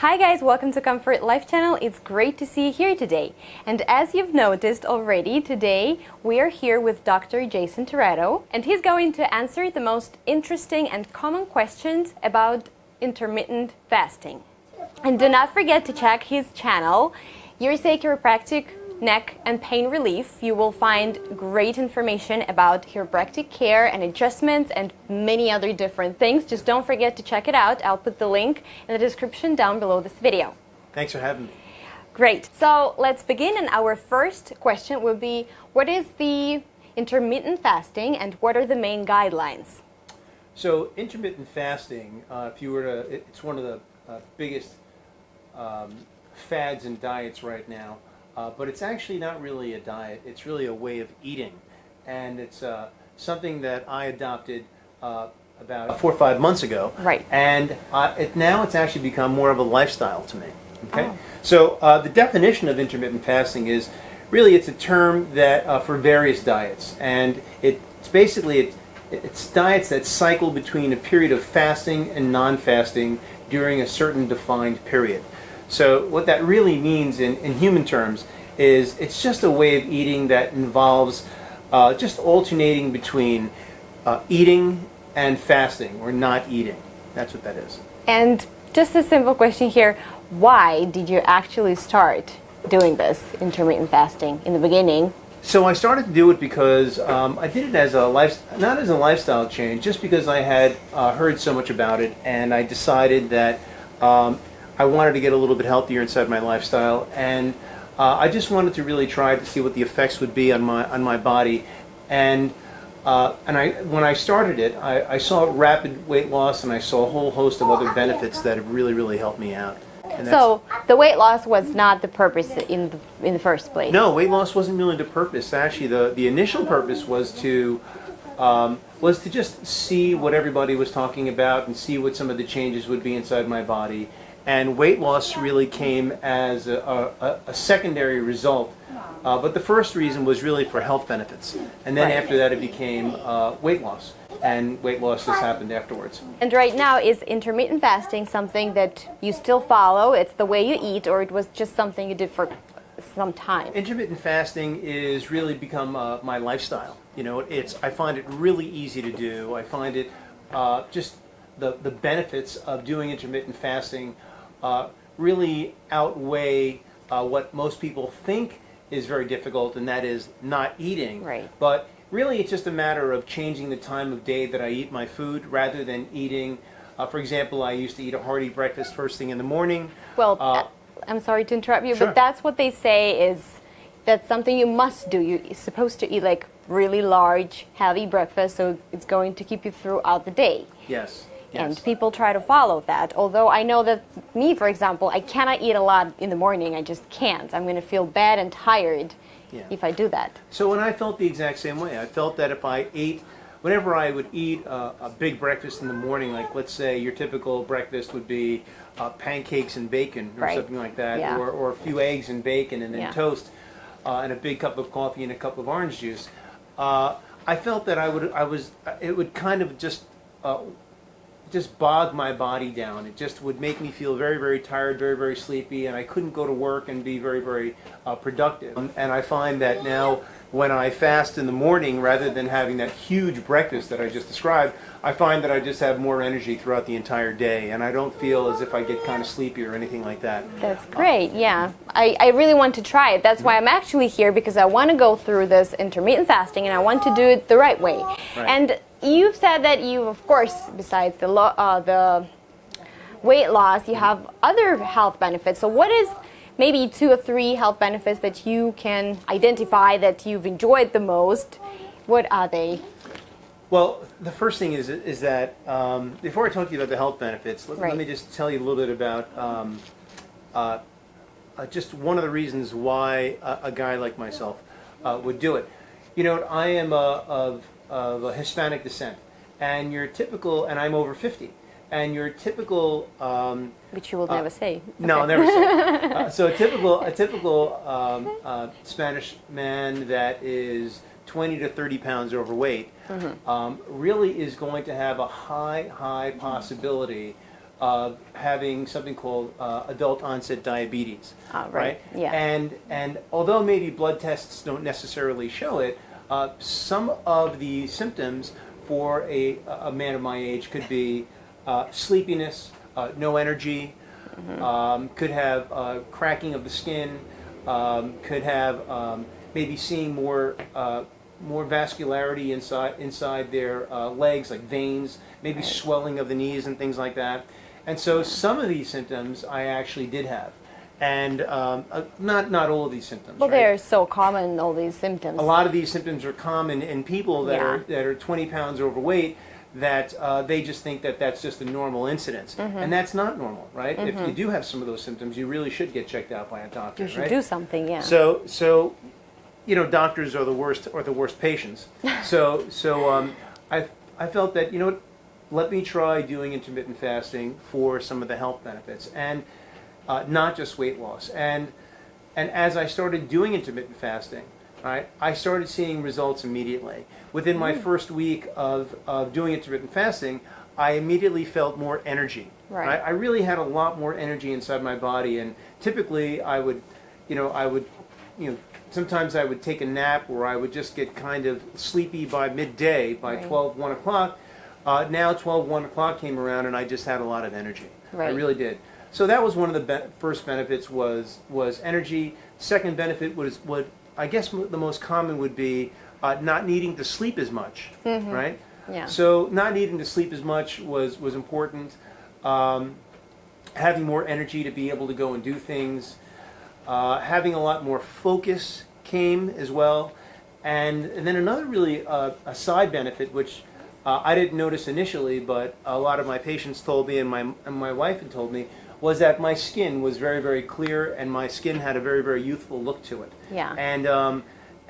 Hi guys, welcome to Comfort Life channel. It's great to see you here today. And as you've noticed already, today we are here with Dr. Jason Toretto, and he's going to answer the most interesting and common questions about intermittent fasting. And do not forget to check his channel, USA Chiropractic Neck and Pain Relief. You will find great information about chiropractic care and adjustments and many other different things. Just don't forget to check it out. I'll put the link in the description down below this video. Thanks for having me. Great. So let's begin, and our first question will be, what is the intermittent fasting and what are the main guidelines? So intermittent fasting, if you were to, it's one of the biggest fads in diets right now. But it's actually not really a diet. It's really a way of eating. And it's something that I adopted about 4 or 5 months ago. Right. And now it's actually become more of a lifestyle to me. Okay. Oh. So the definition of intermittent fasting is really it's a term that for various diets. And it's basically it's diets that cycle between a period of fasting and non-fasting during a certain defined period. So what that really means in human terms is it's just a way of eating that involves just alternating between eating and fasting or not eating. That's what that is. And just a simple question here, why did you actually start doing this intermittent fasting in the beginning? So I started to do it because I did it as not as a lifestyle change, just because I had heard so much about it, and I decided that I wanted to get a little bit healthier inside my lifestyle, and I just wanted to really try to see what the effects would be on my body. And when I started it, I saw rapid weight loss, and I saw a whole host of other benefits that have really helped me out. So the weight loss was not the purpose in the first place? No, weight loss wasn't really the purpose. Actually, the initial purpose was to just see what everybody was talking about and see what some of the changes would be inside my body. And weight loss really came as a secondary result. But the first reason was really for health benefits. And then after that it became weight loss. And weight loss just happened afterwards. And right now, is intermittent fasting something that you still follow? It's the way you eat, or it was just something you did for some time? Intermittent fasting is really become my lifestyle. You know, I find it really easy to do. I find it just the benefits of doing intermittent fasting really outweigh what most people think is very difficult, and that is not eating. Right. But really it's just a matter of changing the time of day that I eat my food rather than eating. For example, I used to eat a hearty breakfast first thing in the morning. Well, I'm sorry to interrupt you, Sure. but that's what they say is that's something you must do. You're supposed to eat like really large, heavy breakfast, so it's going to keep you throughout the day. Yes. And people try to follow that. Although I know that me, for example, I cannot eat a lot in the morning. I just can't. I'm going to feel bad and tired if I do that. So, and I felt the exact same way. I felt that if I ate, whenever I would eat a big breakfast in the morning, like let's say your typical breakfast would be pancakes and bacon or something like that, or a few eggs and bacon and then toast and a big cup of coffee and a cup of orange juice. I felt that it would kind of just bog my body down. It just would make me feel very tired, very sleepy, and I couldn't go to work and be very productive. And I find that now when I fast in the morning, rather than having that huge breakfast that I just described, I find that I just have more energy throughout the entire day, and I don't feel as if I get kind of sleepy or anything like that. That's great, yeah. I really want to try it. That's why I'm actually here, because I want to go through this intermittent fasting, and I want to do it the right way. Right. And you've said that you, of course, besides the weight loss, you have other health benefits. So what is maybe 2 or 3 health benefits that you can identify that you've enjoyed the most? What are they? Well, the first thing is that before I talk to you about the health benefits, let me just tell you a little bit about just one of the reasons why a guy like myself would do it. You know, I am of a Hispanic descent, and I'm over 50, and your typical which you will never say. No, I'll never say. So a typical Spanish man that is 20 to 30 pounds overweight really is going to have a high possibility of having something called adult onset diabetes. Right. Yeah. And although maybe blood tests don't necessarily show it, some of the symptoms for a man of my age could be sleepiness, no energy, could have cracking of the skin, could have maybe seeing more vascularity inside their legs, like veins, maybe swelling of the knees and things like that. And so some of these symptoms I actually did have. And not all of these symptoms. Well, right? they're so common, all these symptoms. A lot of these symptoms are common in people that are 20 pounds overweight, that they just think that that's just a normal incidence. And that's not normal, right? If you do have some of those symptoms, you really should get checked out by a doctor. You should right? do something, yeah. So doctors are the worst patients. So I felt that, what, let me try doing intermittent fasting for some of the health benefits, and not just weight loss. And as I started doing intermittent fasting, right, I started seeing results immediately. Within my first week of doing intermittent fasting, I immediately felt more energy. Right. I really had a lot more energy inside my body, and typically I would sometimes I would take a nap, or I would just get kind of sleepy by midday, by 12, 1 o'clock. Now 12, 1 o'clock came around, and I just had a lot of energy. Right. I really did. So that was one of the first benefits was energy. Second benefit was what I guess the most common would be not needing to sleep as much, right? Yeah. So not needing to sleep as much was important. Having more energy to be able to go and do things. Having a lot more focus came as well. And then another really a side benefit, which I didn't notice initially, but a lot of my patients told me, and my wife had told me, was that my skin was very, very clear, and my skin had a very, very youthful look to it. Yeah.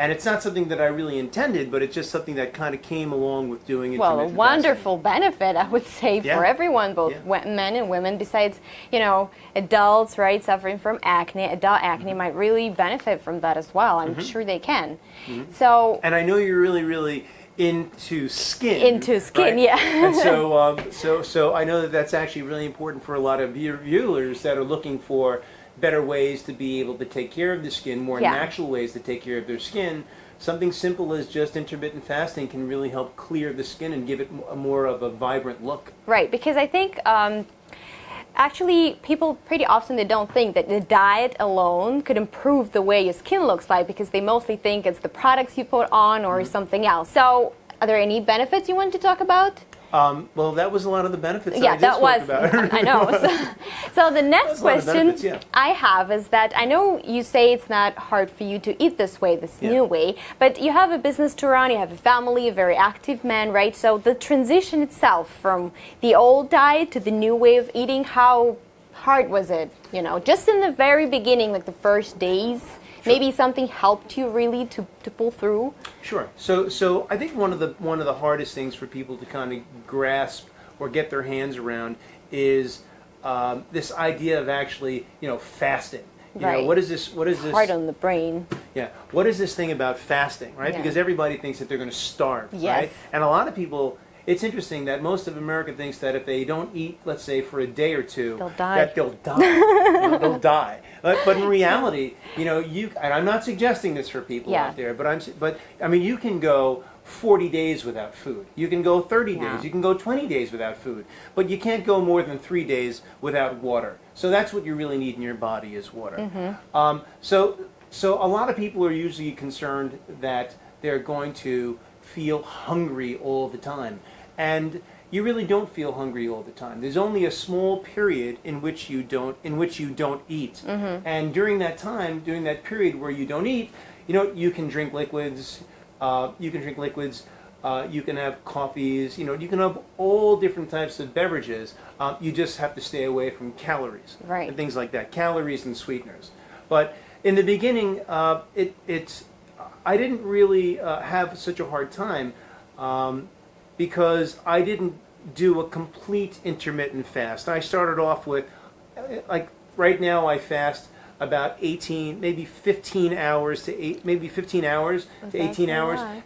And it's not something that I really intended, but it's just something that kind of came along with doing it. Well, a wonderful benefit, I would say, for everyone, both men and women. Besides, adults, right, suffering from acne, adult acne might really benefit from that as well. I'm sure they can. So. And I know you're really, really into skin. Right? Yeah. And so I know that that's actually really important for a lot of viewers that are looking for better ways to be able to take care of the skin, more natural ways to take care of their skin. Something simple as just intermittent fasting can really help clear the skin and give it more of a vibrant look. Right, because I think actually people pretty often they don't think that the diet alone could improve the way your skin looks like, because they mostly think it's the products you put on or something else. So are there any benefits you want to talk about? Well, that was a lot of the benefits that I spoke about. I know. So the next question I have is that I know you say it's not hard for you to eat this way, this new way, but you have a business to run, you have a family, a very active man, right? So the transition itself from the old diet to the new way of eating, how hard was it? Just in the very beginning, like the first days? Maybe something helped you really to pull through? Sure. So I think one of the hardest things for people to kind of grasp or get their hands around is this idea of actually, fasting. Right. What is this? Hard on the brain. Yeah. What is this thing about fasting, right? Yeah. Because everybody thinks that they're going to starve, yes. right? And a lot of people. It's interesting that most of America thinks that if they don't eat, let's say, for a day or two, that they'll die. They'll die. But in reality, and I'm not suggesting this for people out there, but you can go 40 days without food. You can go 30 days. You can go 20 days without food. But you can't go more than 3 days without water. So that's what you really need in your body is water. So a lot of people are usually concerned that they're going to feel hungry all the time. And you really don't feel hungry all the time. There's only a small period in which you don't eat. And during that time, during that period where you don't eat, you can drink liquids. You can have coffees. You can have all different types of beverages. You just have to stay away from calories and things like that. Calories and sweeteners. But in the beginning, I didn't really have such a hard time. Because I didn't do a complete intermittent fast. I started off with, right now I fast about 18, maybe 15 hours to 18 hours.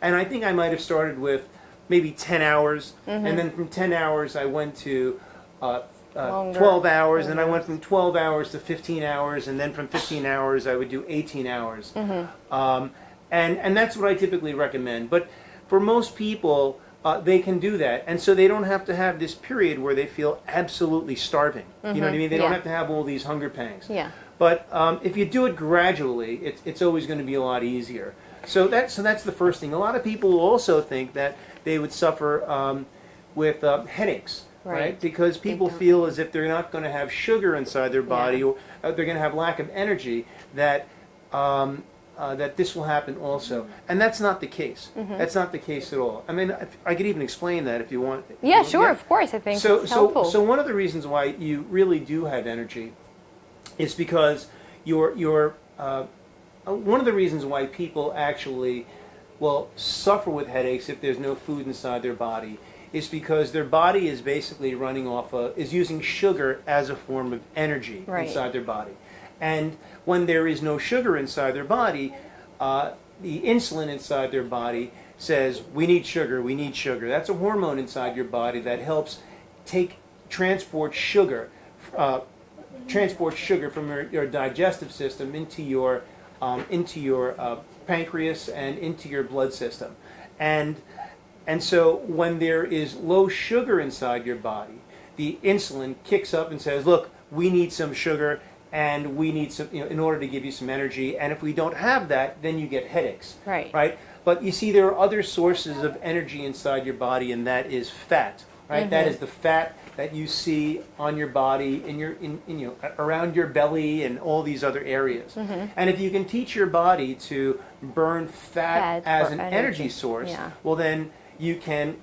And I think I might have started with maybe 10 hours. And then from 10 hours I went to 12 hours, and I went from 12 hours to 15 hours, and then from 15 hours I would do 18 hours. And that's what I typically recommend. But for most people, they can do that, and so they don't have to have this period where they feel absolutely starving. You know what I mean? They don't have to have all these hunger pangs. Yeah. But if you do it gradually, it's always going to be a lot easier. So that's the first thing. A lot of people also think that they would suffer with headaches, right? Because people feel as if they're not going to have sugar inside their body, or they're going to have lack of energy, that that this will happen also. And that's not the case. That's not the case at all. I mean, I could even explain that if you want. Yeah, sure, of course. I think it's helpful. So one of the reasons why you really do have energy is because one of the reasons why people actually will suffer with headaches if there's no food inside their body is because their body is basically running off is using sugar as a form of energy inside their body. And when there is no sugar inside their body, the insulin inside their body says, we need sugar, we need sugar. That's a hormone inside your body that helps transport sugar from your digestive system into your pancreas and into your blood system. And so when there is low sugar inside your body, the insulin kicks up and says, look, we need some sugar, and we need some, in order to give you some energy. And if we don't have that, then you get headaches. Right? But you see, there are other sources of energy inside your body, and that is fat. Right? That is the fat that you see on your body, around your belly, and all these other areas. And if you can teach your body to burn fat as an energy source, well, then you can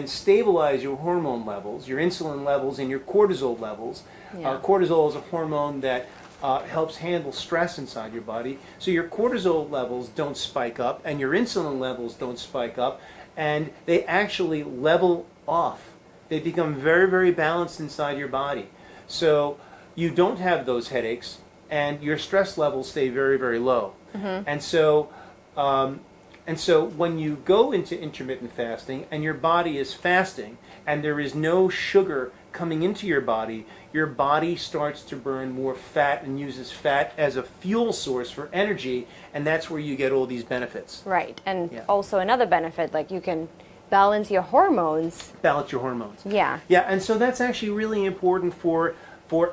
stabilize your hormone levels, your insulin levels, and your cortisol levels. Cortisol is a hormone that helps handle stress inside your body. So your cortisol levels don't spike up, and your insulin levels don't spike up, and they actually level off. They become very, very balanced inside your body. So you don't have those headaches, and your stress levels stay very, very low. And so when you go into intermittent fasting and your body is fasting and there is no sugar coming into your body starts to burn more fat and uses fat as a fuel source for energy, and that's where you get all these benefits. Right, and also another benefit, like you can balance your hormones. Yeah, and so that's actually really important for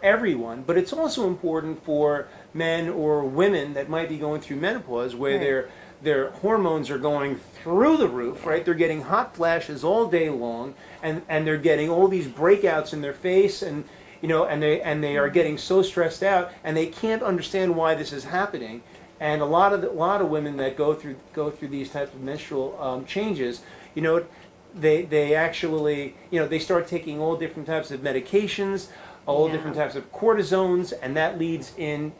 everyone, but it's also important for men or women that might be going through menopause, where their hormones are going through the roof, right? They're getting hot flashes all day long, and they're getting all these breakouts in their face, and they are getting so stressed out, and they can't understand why this is happening. And a lot of women that go through these types of menstrual changes, they actually, they start taking all different types of medications, all different types of cortisones, and that a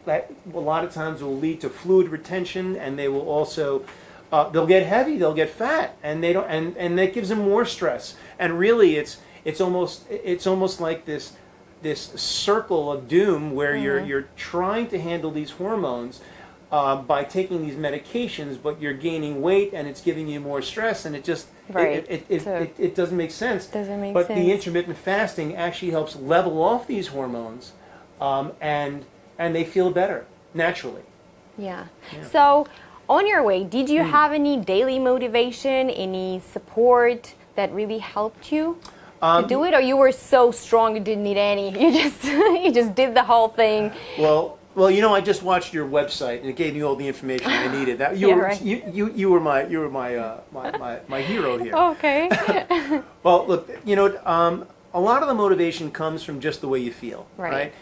lot of times will lead to fluid retention, and they will also they'll get heavy, they'll get fat, and they don't, and that gives them more stress. And really, it's almost like this circle of doom where you're trying to handle these hormones by taking these medications, but you're gaining weight, and it's giving you more stress, and it just it doesn't make sense. But the intermittent fasting actually helps level off these hormones, and they feel better naturally. Yeah. So on your way, did you have any daily motivation, any support that really helped you to do it, or you were so strong you didn't need any? You just did the whole thing. Well, I just watched your website, and it gave me all the information I needed. That you were my hero here. Okay. Well, look, a lot of the motivation comes from just the way you feel, right?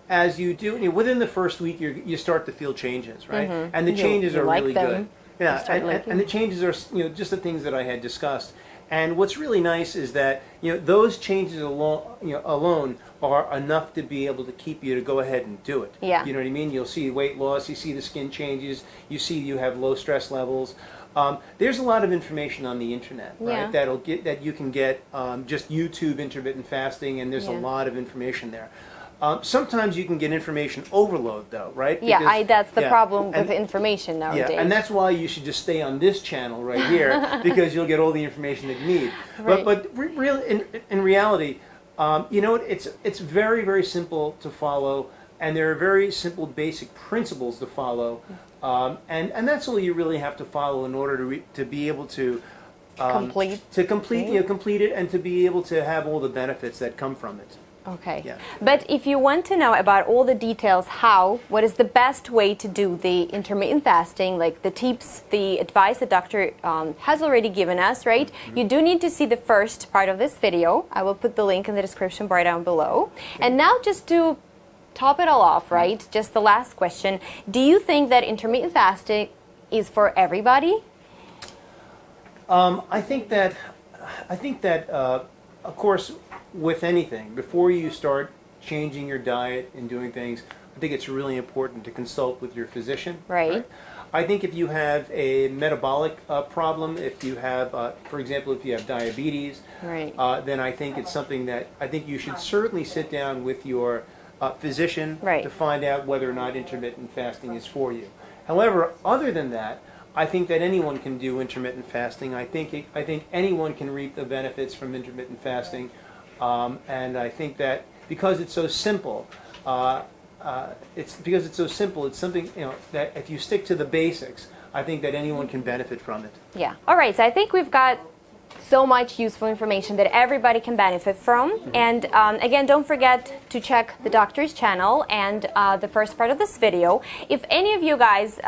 As you do, within the first week, you start to feel changes, right? And the changes are really good. Yeah, and the changes are just the things that I had discussed. And what's really nice is that those changes alone are enough to be able to keep you to go ahead and do it. Yeah. You know what I mean? You'll see weight loss, you see the skin changes, you see you have low stress levels. There's a lot of information on the internet, right? That you can get just YouTube intermittent fasting, and there's a lot of information there. Sometimes you can get information overload, though, right? Because, that's the problem with information nowadays. Yeah, and that's why you should just stay on this channel right here, because you'll get all the information that you need. Right. But really, in reality, You know, it's very, very simple to follow, and there are very simple basic principles to follow, and that's all you really have to follow in order to be able to complete it and to be able to have all the benefits that come from it. Okay. Yeah. But if you want to know about all the details, what is the best way to do the intermittent fasting, like the tips, the advice the doctor has already given us, right? Mm-hmm. You do need to see the first part of this video. I will put the link in the description bar down below. Okay. And now just to top it all off, right? Just the last question. Do you think that intermittent fasting is for everybody? I think that, of course, with anything, before you start changing your diet and doing things, I think it's really important to consult with your physician. Right. I think if you have a metabolic problem, if you have, for example, if you have diabetes, right. Then I think it's something that I think you should certainly sit down with your physician right. to find out whether or not intermittent fasting is for you. However, other than that, I think that anyone can do intermittent fasting. I think anyone can reap the benefits from intermittent fasting. And I think that because it's so simple, it's something, you know, that if you stick to the basics, I think that anyone can benefit from it. Yeah. All right. So I think we've got so much useful information that everybody can benefit from. Mm-hmm. And again, don't forget to check the doctor's channel and the first part of this video. If any of you guys,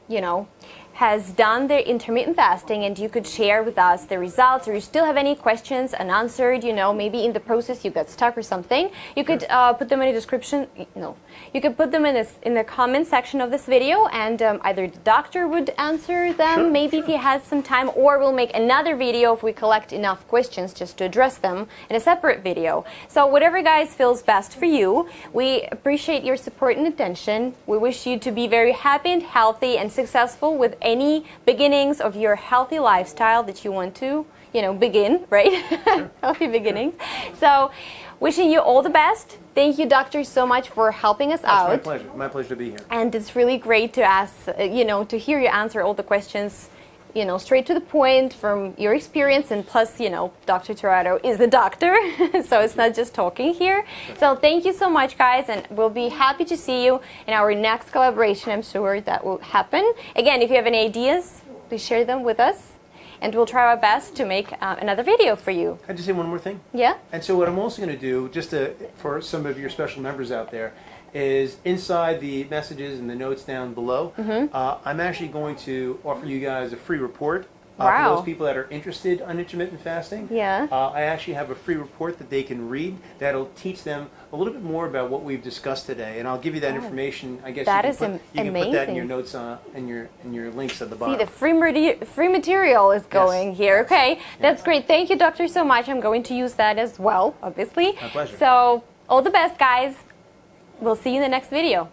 you know, has done the intermittent fasting and you could share with us the results, or you still have any questions unanswered, you know, maybe in the process you got stuck or something, you could put them in the description, you could put them in the comment section of this video, and either the doctor would answer them, maybe if he has some time, or we'll make another video if we collect enough questions just to address them in a separate video. So whatever, guys, feels best for you. We appreciate your support and attention. We wish you to be very happy and healthy and successful with any beginnings of your healthy lifestyle that you want to, you know, begin, right? Healthy beginnings. So, wishing you all the best. Thank you, doctor, so much for helping us out. My pleasure. My pleasure to be here. And it's really great to ask, you know, to hear you answer all the questions, you know, straight to the point from your experience, and plus, you know, Dr. Tirado is the doctor, so it's not just talking here. So thank you so much, guys, and we'll be happy to see you in our next collaboration. I'm sure that will happen. Again, if you have any ideas, please share them with us, and we'll try our best to make another video for you. Can I just say one more thing? Yeah? And so what I'm also going to do, just for some of your special members out there, is inside the messages and the notes down below, I'm actually going to offer you guys a free report. For those people that are interested in intermittent fasting. Yeah. I actually have a free report that they can read that'll teach them a little bit more about what we've discussed today, and I'll give you that information. I guess you can put that in your notes and your links at the bottom. See, the free material is going here. Okay, that's great. Thank you, doctor, so much. I'm going to use that as well, obviously. My pleasure. So all the best, guys. We'll see you in the next video.